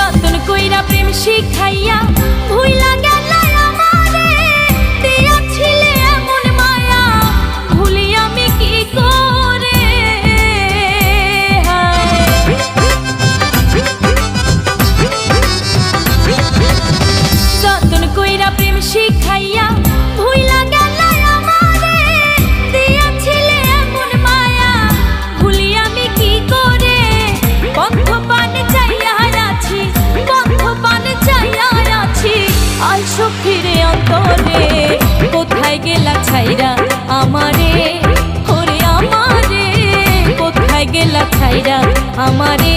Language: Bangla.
যতন কইরা প্রেম শিখাইয়া ভুইলা গেলা আমারে, দিয়াছিলে এমন মায়া ভুলি আমি কি করে। যতন কইরা প্রেম শিখাইয়া ভুইলা গেলা আমারে, দিয়াছিলে এমন মায়া ভুলি আমি কি করে। বন্ধ পানে চাইয়া আছি, বন্ধ পানে চাইয়া আছি, আইসো ফিরে অন্তরে। কোথায় গেলা ছাইরা আমারে, ওরে আমারে, কোথায় গেলা ছাইরা আমারে।